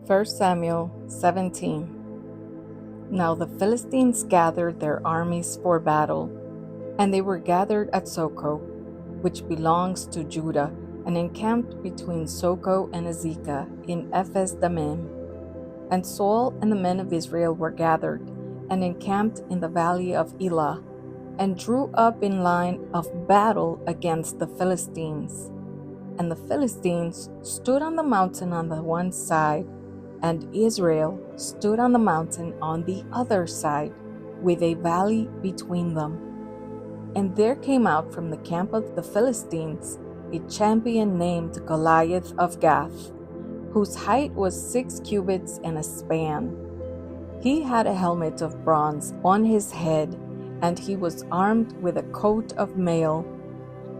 1 Samuel 17. Now the Philistines gathered their armies for battle, and they were gathered at Soko, which belongs to Judah, and encamped between Soko and Azekah in Ephes Dammim. And Saul and the men of Israel were gathered, and encamped in the valley of Elah, and drew up in line of battle against the Philistines. And the Philistines stood on the mountain on the one side, and Israel stood on the mountain on the other side, with a valley between them. And there came out from the camp of the Philistines a champion named Goliath of Gath, whose height was 6 cubits and a span. He had a helmet of bronze on his head, and he was armed with a coat of mail,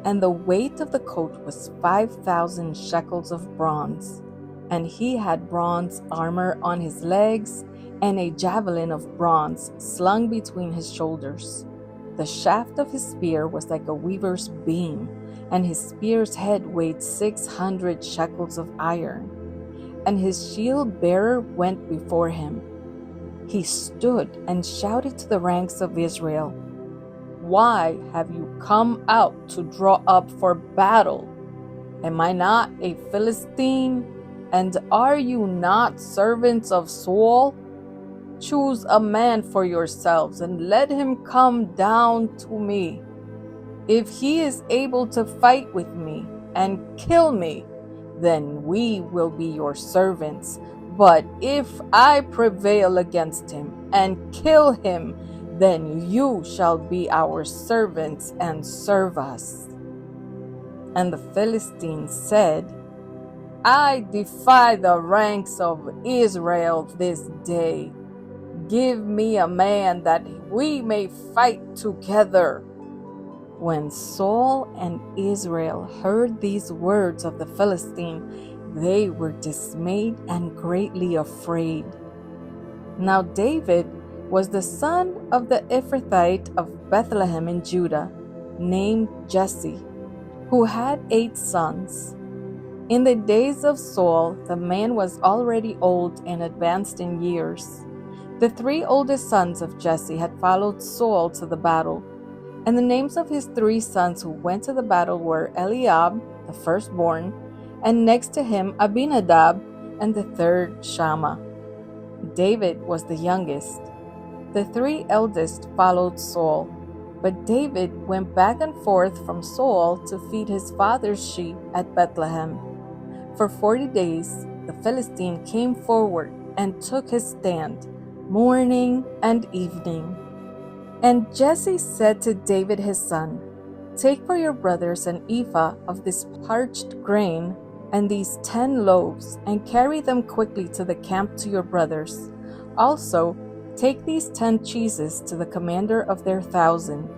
and the weight of the coat was 5,000 shekels of bronze. And he had bronze armor on his legs, and a javelin of bronze slung between his shoulders. The shaft of his spear was like a weaver's beam, and his spear's head weighed 600 shekels of iron. And his shield bearer went before him. He stood and shouted to the ranks of Israel, "Why have you come out to draw up for battle? Am I not a Philistine? And are you not servants of Saul? Choose a man for yourselves and let him come down to me. If he is able to fight with me and kill me, then we will be your servants. But if I prevail against him and kill him, then you shall be our servants and serve us." And the Philistines said, "I defy the ranks of Israel this day. Give me a man that we may fight together." When Saul and Israel heard these words of the Philistine, they were dismayed and greatly afraid. Now David was the son of the Ephrathite of Bethlehem in Judah, named Jesse, who had 8 sons. In the days of Saul, the man was already old and advanced in years. The 3 oldest sons of Jesse had followed Saul to the battle, and the names of his 3 sons who went to the battle were Eliab, the firstborn, and next to him Abinadab, and the third Shammah. David was the youngest. The 3 eldest followed Saul, but David went back and forth from Saul to feed his father's sheep at Bethlehem. For 40 days the Philistine came forward and took his stand, morning and evening. And Jesse said to David his son, "Take for your brothers an ephah of this parched grain and these 10 loaves, and carry them quickly to the camp to your brothers. Also, take these 10 cheeses to the commander of their 1,000.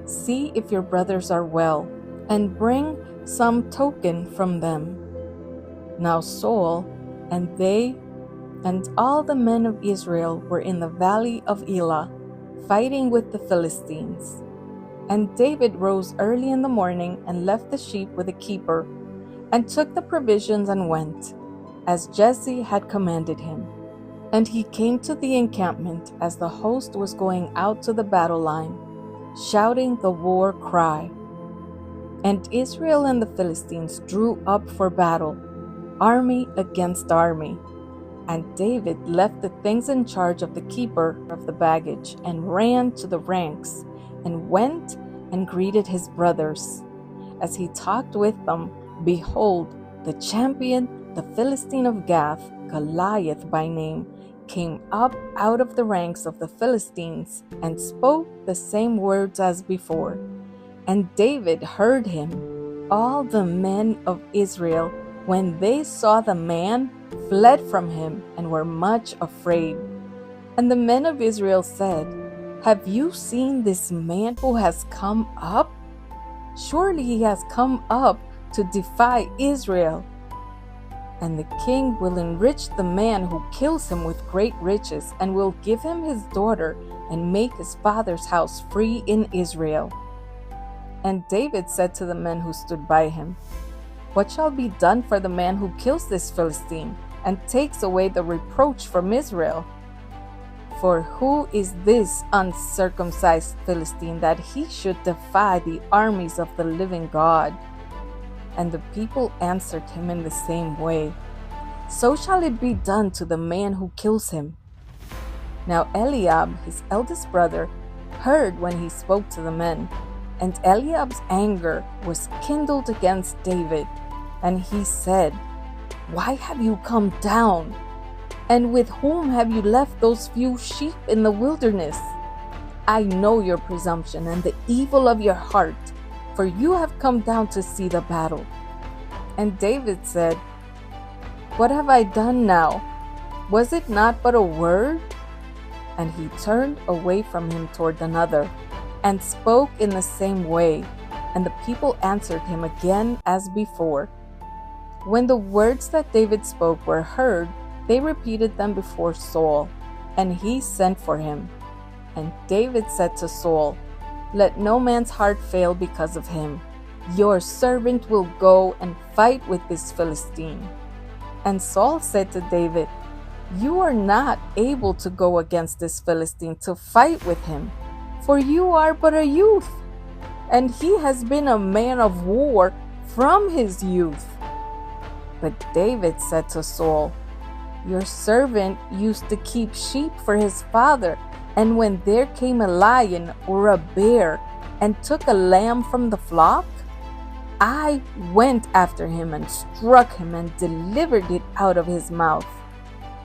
See if your brothers are well, and bring some token from them." Now Saul and they and all the men of Israel were in the valley of Elah, fighting with the Philistines. And David rose early in the morning and left the sheep with a keeper, and took the provisions and went, as Jesse had commanded him. And he came to the encampment as the host was going out to the battle line, shouting the war cry. And Israel and the Philistines drew up for battle, army against army. And David left the things in charge of the keeper of the baggage, and ran to the ranks, and went and greeted his brothers. As he talked with them, behold, the champion, the Philistine of Gath, Goliath by name, came up out of the ranks of the Philistines, and spoke the same words as before. And David heard him. All the men of Israel, when they saw the man, fled from him and were much afraid. And the men of Israel said, "Have you seen this man who has come up? Surely he has come up to defy Israel. And the king will enrich the man who kills him with great riches, and will give him his daughter, and make his father's house free in Israel." And David said to the men who stood by him, "What shall be done for the man who kills this Philistine, and takes away the reproach from Israel. For who is this uncircumcised Philistine that he should defy the armies of the living God? And the people answered him in the same way, So shall it be done to the man who kills him. Now Eliab, his eldest brother, heard when he spoke to the men, and Eliab's anger was kindled against David, and he said, Why have you come down? And with whom have you left those few sheep in the wilderness? I know your presumption and the evil of your heart, for you have come down to see the battle. And David said, What have I done now? Was it not but a word? And he turned away from him toward another, and spoke in the same way, and the people answered him again as before. When the words that David spoke were heard, they repeated them before Saul, and he sent for him. And David said to Saul, Let no man's heart fail because of him. Your servant will go and fight with this Philistine. And Saul said to David, You are not able to go against this Philistine to fight with him, for you are but a youth, and he has been a man of war from his youth. But David said to Saul, Your servant used to keep sheep for his father, and when there came a lion or a bear and took a lamb from the flock, I went after him and struck him and delivered it out of his mouth.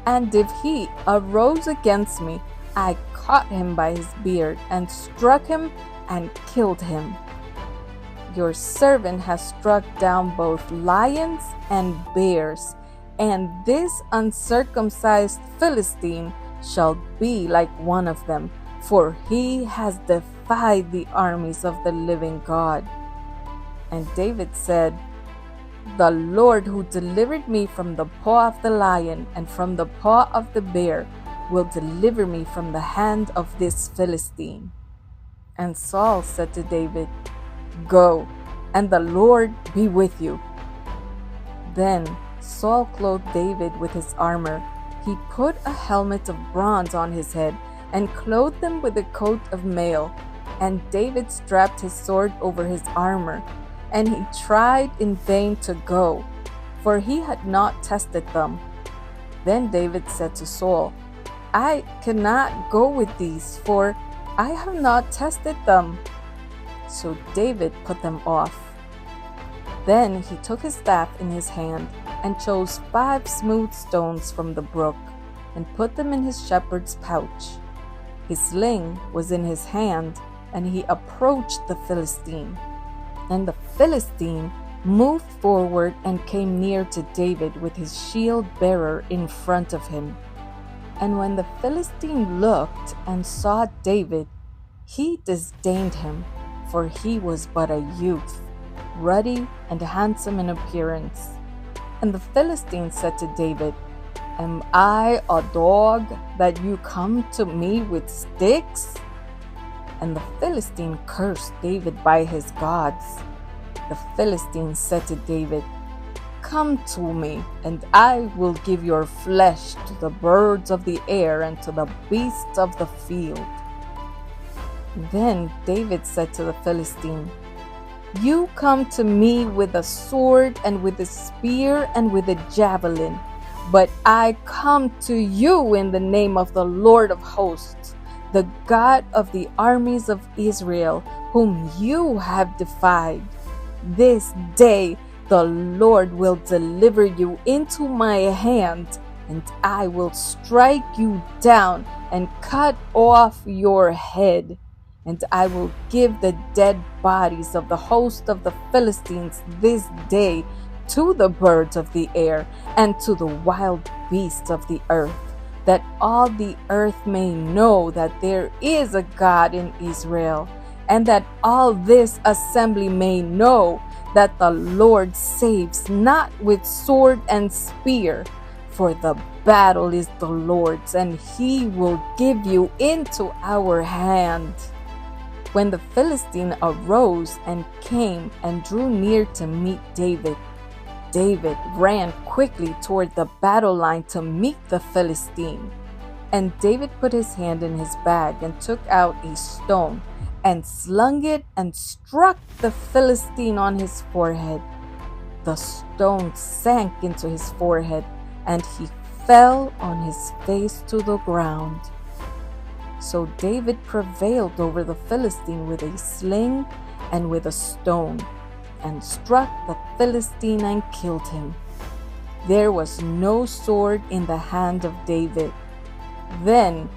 And if he arose against me, I caught him by his beard and struck him and killed him. Your servant has struck down both lions and bears, and this uncircumcised Philistine shall be like one of them, for he has defied the armies of the living God. And David said, The Lord who delivered me from the paw of the lion and from the paw of the bear will deliver me from the hand of this Philistine. And Saul said to David, Go, and the Lord be with you. Then Saul clothed David with his armor. He put a helmet of bronze on his head and clothed him with a coat of mail. And David strapped his sword over his armor. And he tried in vain to go, for he had not tested them. Then David said to Saul, I cannot go with these, for I have not tested them. So David put them off. Then he took his staff in his hand, and chose 5 smooth stones from the brook, and put them in his shepherd's pouch. His sling was in his hand, and he approached the Philistine. And the Philistine moved forward and came near to David with his shield bearer in front of him. And when the Philistine looked and saw David, he disdained him, for he was but a youth, ruddy and handsome in appearance. And the Philistine said to David, Am I a dog that you come to me with sticks? And the Philistine cursed David by his gods. The Philistine said to David, Come to me, and I will give your flesh to the birds of the air and to the beasts of the field. Then David said to the Philistine, You come to me with a sword and with a spear and with a javelin, but I come to you in the name of the Lord of hosts, the God of the armies of Israel, whom you have defied. This day the Lord will deliver you into my hand, and I will strike you down and cut off your head. And I will give the dead bodies of the host of the Philistines this day to the birds of the air and to the wild beasts of the earth, that all the earth may know that there is a God in Israel, and that all this assembly may know that the Lord saves not with sword and spear, for the battle is the Lord's, and he will give you into our hand. When the Philistine arose and came and drew near to meet David, David ran quickly toward the battle line to meet the Philistine. And David put his hand in his bag and took out a stone and slung it and struck the Philistine on his forehead. The stone sank into his forehead, and he fell on his face to the ground. So David prevailed over the Philistine with a sling and with a stone, and struck the Philistine and killed him. There was no sword in the hand of David. Then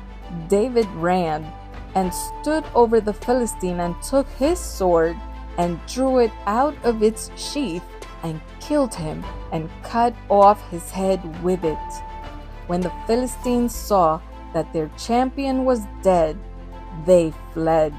David ran and stood over the Philistine and took his sword and drew it out of its sheath and killed him and cut off his head with it. When the Philistines saw that their champion was dead, they fled.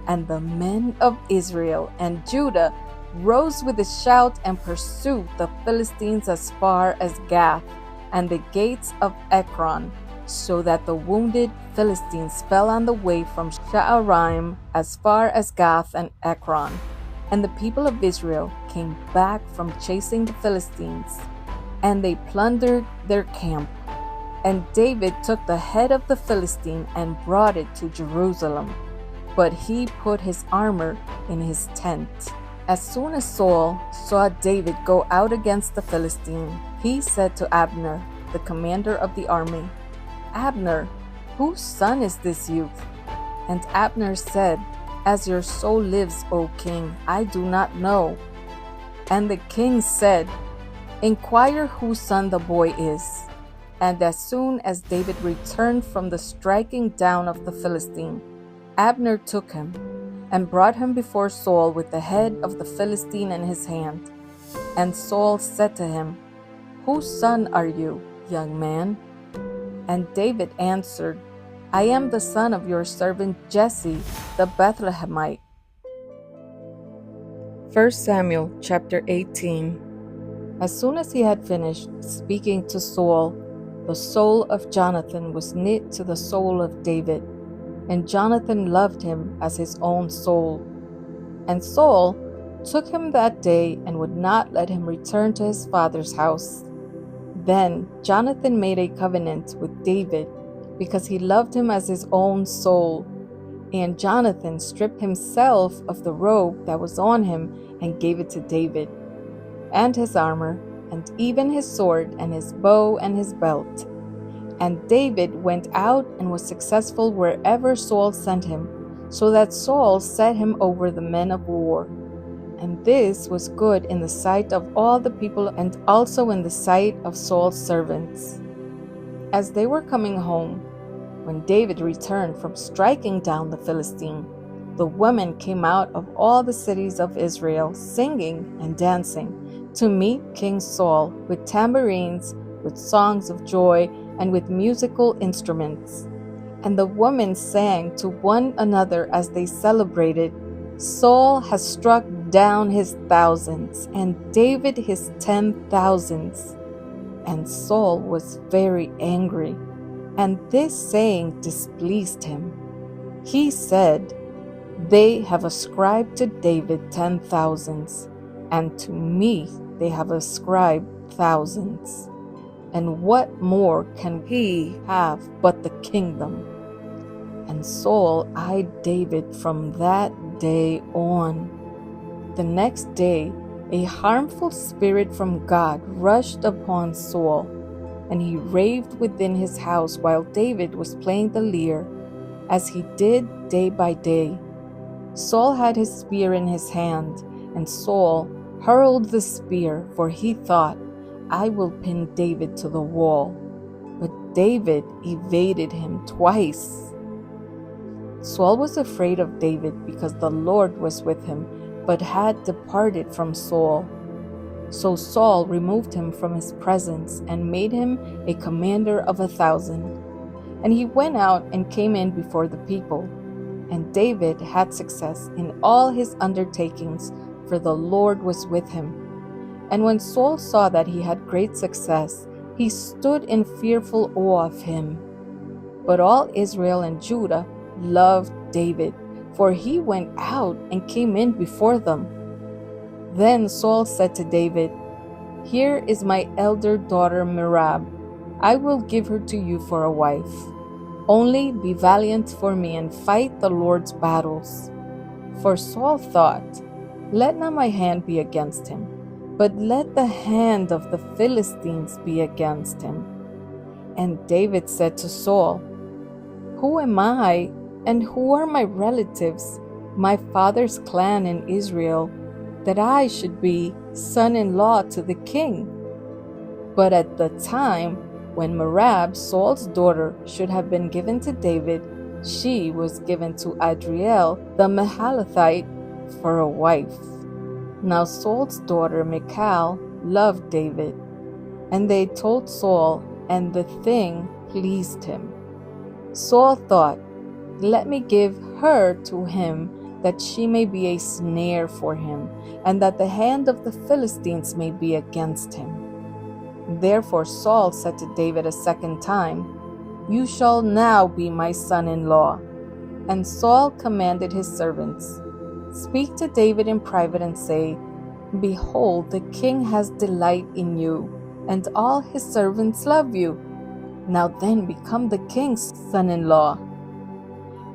And the men of Israel and Judah rose with a shout and pursued the Philistines as far as Gath and the gates of Ekron, so that the wounded Philistines fell on the way from Sha'araim as far as Gath and Ekron. And the people of Israel came back from chasing the Philistines, and they plundered their camp. And David took the head of the Philistine and brought it to Jerusalem, but he put his armor in his tent. As soon as Saul saw David go out against the Philistine, he said to Abner, the commander of the army, "Abner, whose son is this youth?" And Abner said, "As your soul lives, O king, I do not know." And the king said, "Inquire whose son the boy is." And as soon as David returned from the striking down of the Philistine, Abner took him and brought him before Saul with the head of the Philistine in his hand. And Saul said to him, "Whose son are you, young man?" And David answered, "I am the son of your servant Jesse, the Bethlehemite." 1 Samuel chapter 18. As soon as he had finished speaking to Saul, the soul of Jonathan was knit to the soul of David, and Jonathan loved him as his own soul. And Saul took him that day and would not let him return to his father's house. Then Jonathan made a covenant with David because he loved him as his own soul. And Jonathan stripped himself of the robe that was on him and gave it to David, and his armor, and even his sword, and his bow, and his belt. And David went out and was successful wherever Saul sent him, so that Saul set him over the men of war. And this was good in the sight of all the people, and also in the sight of Saul's servants. As they were coming home, when David returned from striking down the Philistine, the women came out of all the cities of Israel, singing and dancing, to meet King Saul with tambourines, with songs of joy, and with musical instruments. And the women sang to one another as they celebrated, "Saul has struck down his thousands, and David his 10,000s." And Saul was very angry, and this saying displeased him. He said, "They have ascribed to David 10,000s, and to me they have ascribed thousands. And what more can he have but the kingdom?" And Saul eyed David from that day on. The next day, a harmful spirit from God rushed upon Saul, and he raved within his house while David was playing the lyre, as he did day by day. Saul had his spear in his hand, and Saul hurled the spear, for he thought, "I will pin David to the wall." But David evaded him twice. Saul was afraid of David because the Lord was with him, but had departed from Saul. So Saul removed him from his presence and made him a commander of 1,000. And he went out and came in before the people. And David had success in all his undertakings, for the Lord was with him. And when Saul saw that he had great success, he stood in fearful awe of him. But all Israel and Judah loved David, for he went out and came in before them. Then Saul said to David, Here is my elder daughter Merab. I will give her to you for a wife. Only be valiant for me and fight the Lord's battles." For Saul thought, "Let not my hand be against him, but let the hand of the Philistines be against him." And David said to Saul, "Who am I, and who are my relatives, my father's clan in Israel, that I should be son-in-law to the king?" But at the time when Merab, Saul's daughter, should have been given to David, she was given to Adriel the Mahalathite for a wife. Now Saul's daughter Michal loved David, and they told Saul, and the thing pleased him. Saul thought, "Let me give her to him, that she may be a snare for him, and that the hand of the Philistines may be against him." Therefore Saul said to David a second time, "You shall now be my son-in-law." And Saul commanded his servants, "Speak to David in private and say, 'Behold, the king has delight in you, and all his servants love you. Now then become the king's son-in-law.'"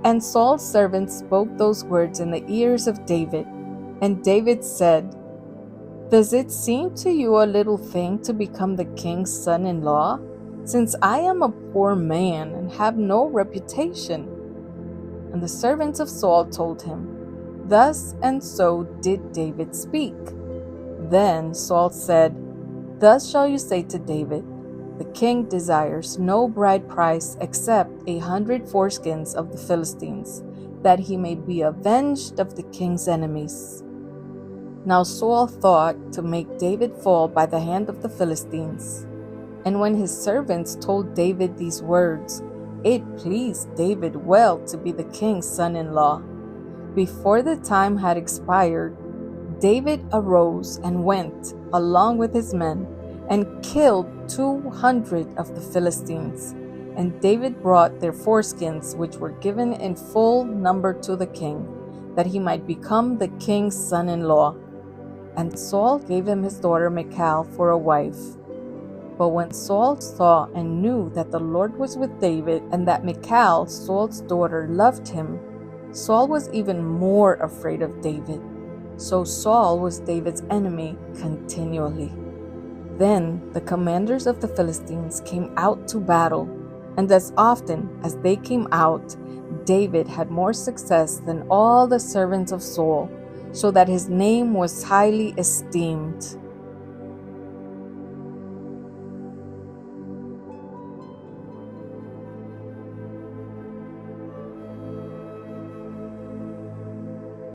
And Saul's servants spoke those words in the ears of David. And David said, "Does it seem to you a little thing to become the king's son-in-law, since I am a poor man and have no reputation?" And the servants of Saul told him, "Thus and so did David speak." Then Saul said, "Thus shall you say to David, 'The king desires no bride price except 100 foreskins of the Philistines, that he may be avenged of the king's enemies.'" Now Saul thought to make David fall by the hand of the Philistines. And when his servants told David these words, it pleased David well to be the king's son-in-law. Before the time had expired, David arose and went, along with his men, and killed 200 of the Philistines. And David brought their foreskins, which were given in full number to the king, that he might become the king's son-in-law. And Saul gave him his daughter Michal for a wife. But when Saul saw and knew that the Lord was with David, and that Michal, Saul's daughter, loved him, Saul was even more afraid of David. So Saul was David's enemy continually. Then the commanders of the Philistines came out to battle, and as often as they came out, David had more success than all the servants of Saul, so that his name was highly esteemed.